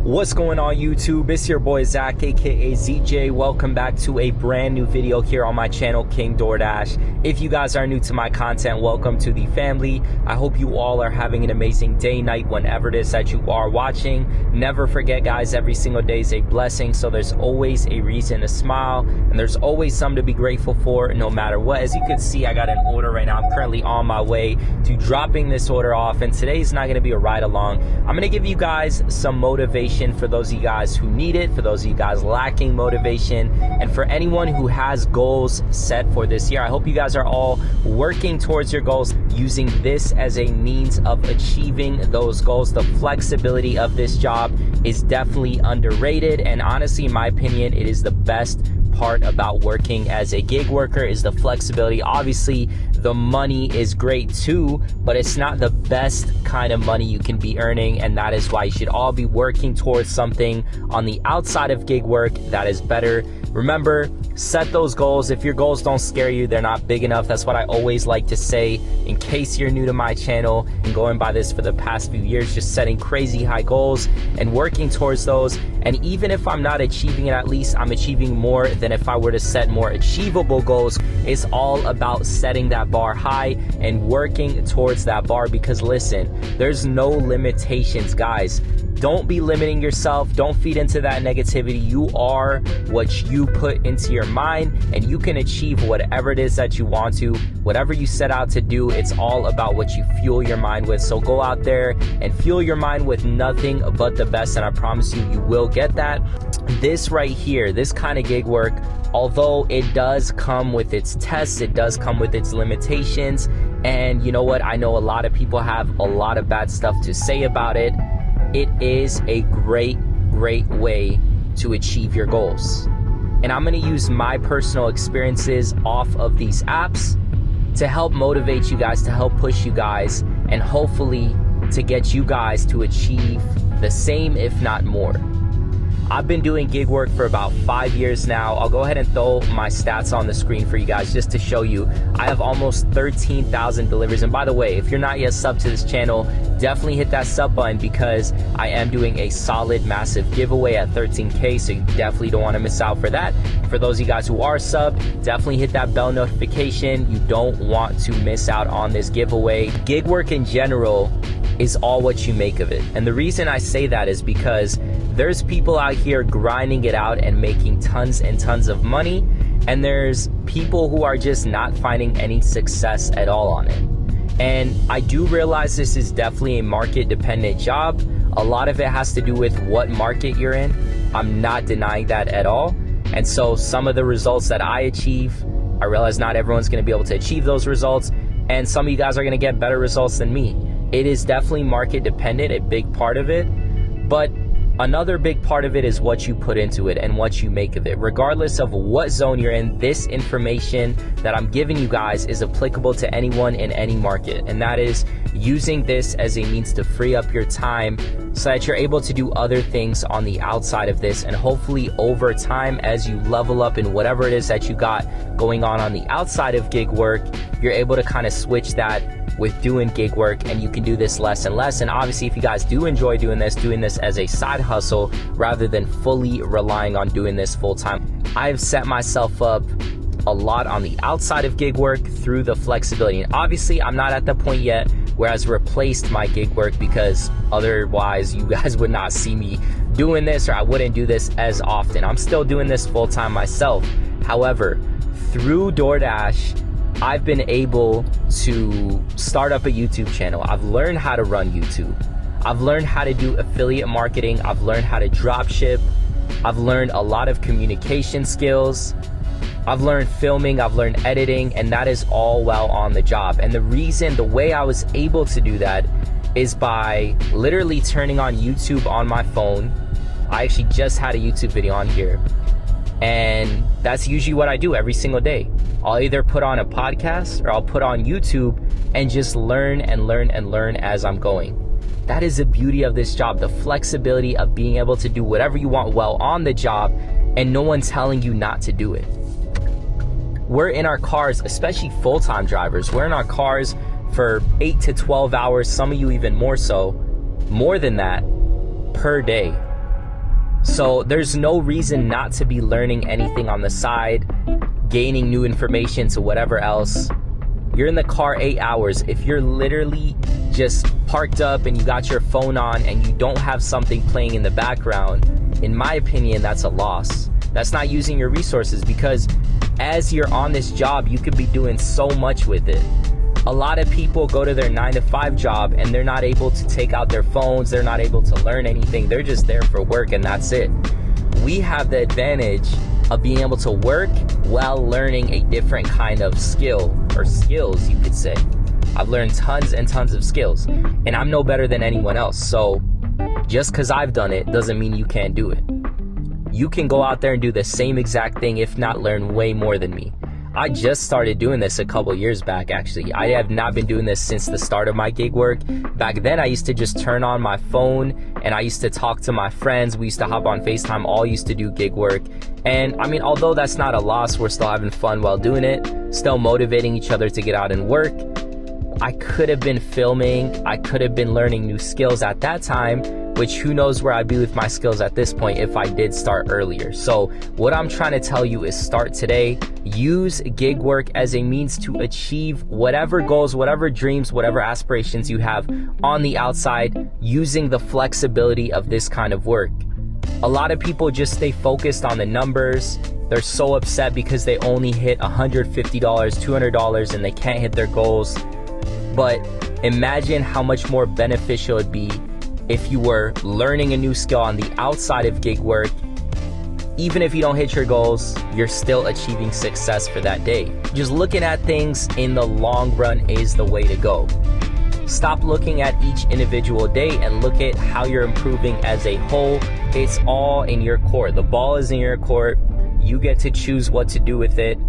What's going on YouTube? It's your boy Zach aka ZJ. Welcome back to a brand new video here on my channel King DoorDash. If you guys are new to my content, welcome to the family. I hope you all are having an amazing day, night, whenever it is that you are watching. Never forget guys, every single day is a blessing, so there's always a reason to smile and there's always something to be grateful for no matter what. As you can see, I got an order right now. I'm currently on my way to dropping this order off, and today's not going to be a ride along. I'm going to give you guys some motivation for those of you guys who need it, for those of you guys lacking motivation, and for anyone who has goals set for this year. I hope you guys are all working towards your goals, using this as a means of achieving those goals. The flexibility of this job is definitely underrated, and honestly, in my opinion, it is the best part about working as a gig worker is the flexibility. Obviously, the money is great too, but it's not the best kind of money you can be earning, and that is why you should all be working towards something on the outside of gig work that is better. Remember, set those goals. If your goals don't scare you, they're not big enough. That's what I always like to say in case you're new to my channel and going by this for the past few years, just setting crazy high goals and working towards those. And even if I'm not achieving it, at least I'm achieving more than if I were to set more achievable goals. It's all about setting that bar high and working towards that bar, because listen, there's no limitations, guys. Don't be limiting yourself. Don't feed into that negativity. You are what you put into your mind, and you can achieve whatever it is that you want to. Whatever you set out to do, it's all about what you fuel your mind with. So go out there and fuel your mind with nothing but the best, and I promise you, you will get that. This right here, this kind of gig work, although it does come with its tests, it does come with its limitations, and you know what? I know a lot of people have a lot of bad stuff to say about it. It is a great way to achieve your goals. And I'm gonna use my personal experiences off of these apps to help motivate you guys, to help push you guys, and hopefully to get you guys to achieve the same, if not more. I've been doing gig work for about 5 years now. I'll go ahead and throw my stats on the screen for you guys just to show you. I have almost 13,000 deliveries. And by the way, if you're not yet subbed to this channel, definitely hit that sub button, because I am doing a solid, massive giveaway at 13K. So you definitely don't want to miss out for that. For those of you guys who are subbed, definitely hit that bell notification. You don't want to miss out on this giveaway. Gig work in general is all what you make of it. And the reason I say that is because there's people out here grinding it out and making tons and tons of money, and there's people who are just not finding any success at all on it. And I do realize this is definitely a market dependent job. A lot of it has to do with what market you're in. I'm not denying that at all. And so some of the results that I achieve, I realize not everyone's going to be able to achieve those results, and some of you guys are going to get better results than me. It is definitely market dependent, a big part of it, but another big part of it is what you put into it and what you make of it. Regardless of what zone you're in, this information that I'm giving you guys is applicable to anyone in any market. And that is using this as a means to free up your time so that you're able to do other things on the outside of this. And hopefully over time, as you level up in whatever it is that you got going on the outside of gig work, you're able to kind of switch that with doing gig work, and you can do this less and less. And obviously, if you guys do enjoy doing this as a side hustle rather than fully relying on doing this full time. I've set myself up a lot on the outside of gig work through the flexibility. And obviously, I'm not at the point yet where I've replaced my gig work, because otherwise you guys would not see me doing this, or I wouldn't do this as often. I'm still doing this full time myself. However, through DoorDash, I've been able to start up a YouTube channel. I've learned how to run YouTube. I've learned how to do affiliate marketing. I've learned how to drop ship. I've learned a lot of communication skills. I've learned filming. I've learned editing, and that is all while on the job. And the way I was able to do that is by literally turning on YouTube on my phone. I actually just had a YouTube video on here, and that's usually what I do every single day. I'll either put on a podcast or I'll put on YouTube and just learn as I'm going. That is the beauty of this job, the flexibility of being able to do whatever you want while on the job, and no one telling you not to do it. We're in our cars, especially full-time drivers, we're in our cars for 8 to 12 hours, some of you even more so, more than that, per day. So there's no reason not to be learning anything on the side, gaining new information to whatever else. You're in the car 8 hours. If you're literally just parked up and you got your phone on and you don't have something playing in the background, in my opinion, that's a loss. That's not using your resources, because as you're on this job, you could be doing so much with it. A lot of people go to their 9-to-5 job and they're not able to take out their phones. They're not able to learn anything. They're just there for work and that's it. We have the advantage of being able to work while learning a different kind of skill, or skills you could say. I've learned tons and tons of skills and I'm no better than anyone else. So just because I've done it doesn't mean you can't do it. You can go out there and do the same exact thing, if not learn way more than me. I just started doing this a couple years back, actually. I have not been doing this since the start of my gig work. Back then, I used to just turn on my phone and I used to talk to my friends. We used to hop on FaceTime, all used to do gig work. And I mean, although that's not a loss, we're still having fun while doing it, still motivating each other to get out and work. I could have been filming, I could have been learning new skills at that time, which who knows where I'd be with my skills at this point if I did start earlier. So what I'm trying to tell you is start today. Use gig work as a means to achieve whatever goals, whatever dreams, whatever aspirations you have on the outside, using the flexibility of this kind of work. A lot of people just stay focused on the numbers. They're so upset because they only hit $150, $200 and they can't hit their goals. But imagine how much more beneficial it'd be if you were learning a new skill on the outside of gig work. Even if you don't hit your goals, you're still achieving success for that day. Just looking at things in the long run is the way to go. Stop looking at each individual day and look at how you're improving as a whole. It's all in your court. The ball is in your court. You get to choose what to do with it.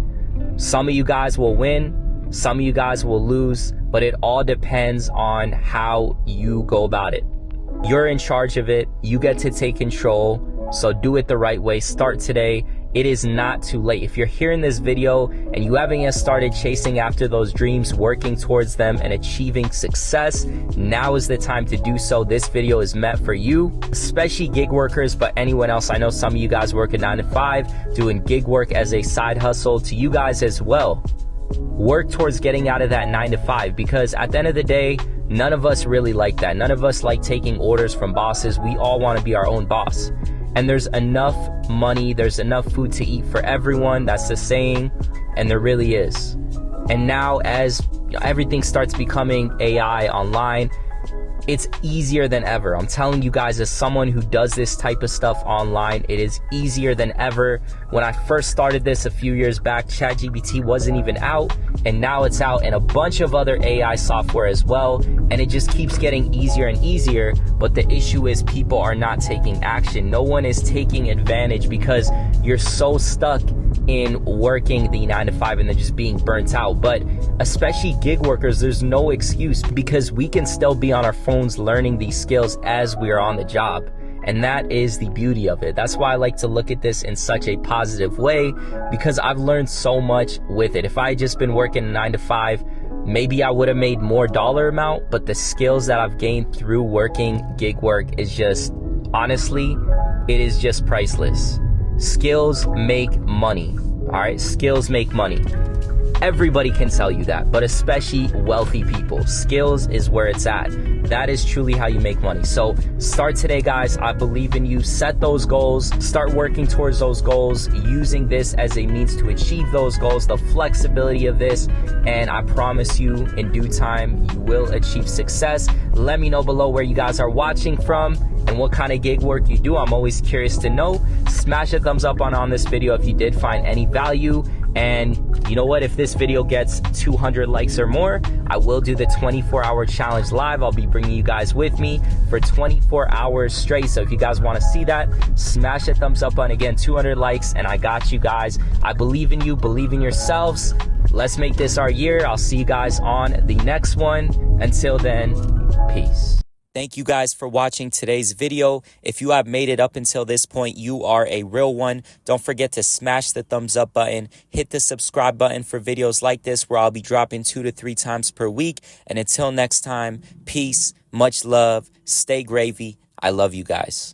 Some of you guys will win. Some of you guys will lose, but it all depends on how you go about it. You're in charge of it. You get to take control. So do it the right way. Start today. It is not too late. If you're hearing this video and you haven't yet started chasing after those dreams, working towards them and achieving success, now is the time to do so. This video is meant for you, especially gig workers, but anyone else. I know some of you guys work a 9-to-5, doing gig work as a side hustle. To you guys as well, work towards getting out of that 9-to-5, because at the end of the day, none of us really like that. None of us like taking orders from bosses. We all want to be our own boss. And there's enough money, there's enough food to eat for everyone. That's the saying, and there really is. And now as everything starts becoming AI online, it's easier than ever. I'm telling you guys, as someone who does this type of stuff online, it is easier than ever. When I first started this a few years back, ChatGPT wasn't even out, and now it's out, and a bunch of other AI software as well, and it just keeps getting easier and easier. But the issue is people are not taking action. No one is taking advantage because you're so stuck in working the 9-to-5 and then just being burnt out. But especially gig workers, there's no excuse, because we can still be on our phones learning these skills as we are on the job. And that is the beauty of it. That's why I like to look at this in such a positive way, because I've learned so much with it. If I had just been working 9-to-5, maybe I would have made more dollar amount, but the skills that I've gained through working gig work is just, honestly, it is just priceless. Skills make money. All right, skills make money. Everybody can tell you that, but especially wealthy people. Skills is where it's at. That is truly how you make money. So start today, guys. I believe in you. Set those goals. Start working towards those goals, using this as a means to achieve those goals, the flexibility of this. And I promise you, in due time, you will achieve success. Let me know below where you guys are watching from and what kind of gig work you do. I'm always curious to know. Smash a thumbs up on this video if you did find any value. And you know what? If this video gets 200 likes or more, I will do the 24-hour challenge live. I'll be bringing you guys with me for 24 hours straight. So if you guys want to see that, smash a thumbs up on, again, 200 likes, and I got you guys. I believe in you. Believe in yourselves. Let's make this our year. I'll see you guys on the next one. Until then, peace. Thank you guys for watching today's video. If you have made it up until this point, you are a real one. Don't forget to smash the thumbs up button, hit the subscribe button for videos like this where I'll be dropping 2 to 3 times per week. And until next time, peace, much love, stay gravy. I love you guys.